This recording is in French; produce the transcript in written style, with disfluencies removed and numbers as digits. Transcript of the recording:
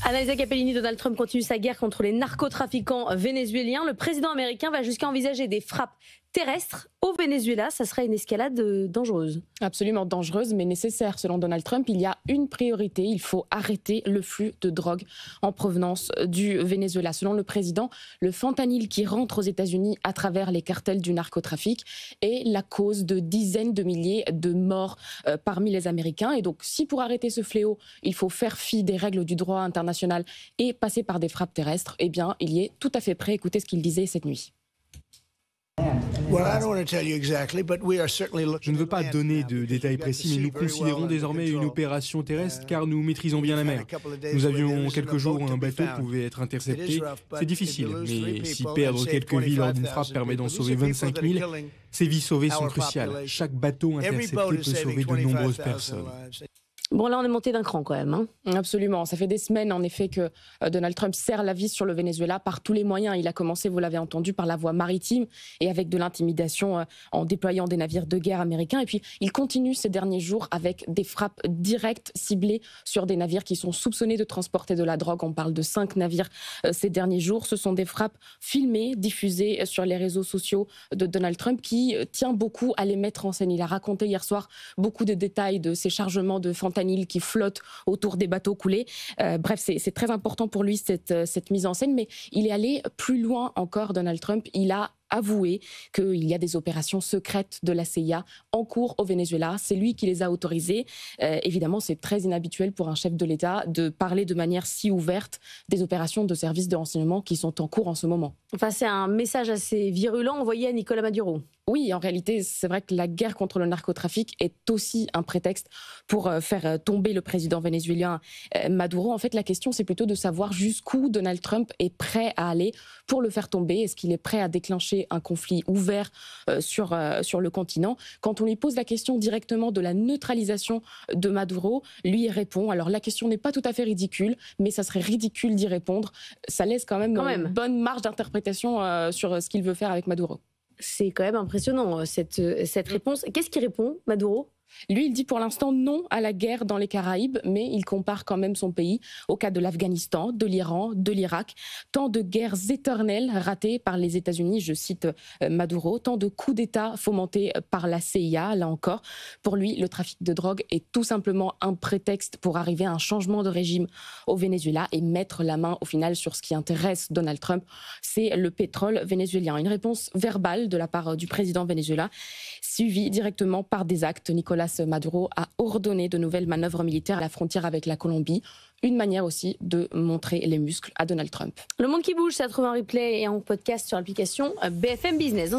Anaïsa Capellini, Donald Trump continue sa guerre contre les narcotrafiquants vénézuéliens. Le président américain va jusqu'à envisager des frappes terrestres au Venezuela. Ça serait une escalade dangereuse. Absolument dangereuse, mais nécessaire. Selon Donald Trump, il y a une priorité. Il faut arrêter le flux de drogue en provenance du Venezuela. Selon le président, le fentanyl qui rentre aux États-Unis à travers les cartels du narcotrafic est la cause de dizaines de milliers de morts parmi les Américains. Et donc, si pour arrêter ce fléau, il faut faire fi des règles du droit international et passer par des frappes terrestres, eh bien, il y est tout à fait prêt. Écoutez ce qu'il disait cette nuit. Je ne veux pas donner de détails précis, mais nous considérons désormais une opération terrestre car nous maîtrisons bien la mer. Nous avions quelques jours où un bateau pouvait être intercepté. C'est difficile, mais si perdre quelques vies lors d'une frappe permet d'en sauver 25 000, ces vies sauvées sont cruciales. Chaque bateau intercepté peut sauver de nombreuses personnes. Bon, là, on est monté d'un cran quand même. Hein. Absolument. Ça fait des semaines, en effet, que Donald Trump serre la vis sur le Venezuela par tous les moyens. Il a commencé, vous l'avez entendu, par la voie maritime et avec de l'intimidation en déployant des navires de guerre américains. Et puis, il continue ces derniers jours avec des frappes directes ciblées sur des navires qui sont soupçonnés de transporter de la drogue. On parle de 5 navires ces derniers jours. Ce sont des frappes filmées, diffusées sur les réseaux sociaux de Donald Trump qui tient beaucoup à les mettre en scène. Il a raconté hier soir beaucoup de détails de ces chargements de fentanyl qui flotte autour des bateaux coulés. Bref, c'est très important pour lui cette mise en scène, mais il est allé plus loin encore, Donald Trump. Il a avoué qu'il y a des opérations secrètes de la CIA en cours au Venezuela. C'est lui qui les a autorisées. Évidemment, c'est très inhabituel pour un chef de l'État de parler de manière si ouverte des opérations de services de renseignement qui sont en cours en ce moment. Enfin, c'est un message assez virulent envoyé à Nicolas Maduro. Oui, en réalité, c'est vrai que la guerre contre le narcotrafic est aussi un prétexte pour faire tomber le président vénézuélien Maduro. En fait, la question, c'est plutôt de savoir jusqu'où Donald Trump est prêt à aller pour le faire tomber. Est-ce qu'il est prêt à déclencher un conflit ouvert sur le continent? Quand on lui pose la question directement de la neutralisation de Maduro, lui il répond. Alors la question n'est pas tout à fait ridicule, mais ça serait ridicule d'y répondre. Ça laisse quand même une bonne marge d'interprétation sur ce qu'il veut faire avec Maduro. C'est quand même impressionnant, cette réponse. Qu'est-ce qu'il répond, Maduro ? Lui, il dit pour l'instant non à la guerre dans les Caraïbes, mais il compare quand même son pays au cas de l'Afghanistan, de l'Iran, de l'Irak. Tant de guerres éternelles ratées par les États-Unis, je cite Maduro, tant de coups d'État fomentés par la CIA, là encore. Pour lui, le trafic de drogue est tout simplement un prétexte pour arriver à un changement de régime au Venezuela et mettre la main au final sur ce qui intéresse Donald Trump, c'est le pétrole vénézuélien. Une réponse verbale de la part du président vénézuélien, suivie directement par des actes. Nicolas Maduro a ordonné de nouvelles manœuvres militaires à la frontière avec la Colombie. Une manière aussi de montrer les muscles à Donald Trump. Le monde qui bouge, ça trouve un replay et en podcast sur l'application BFM Business.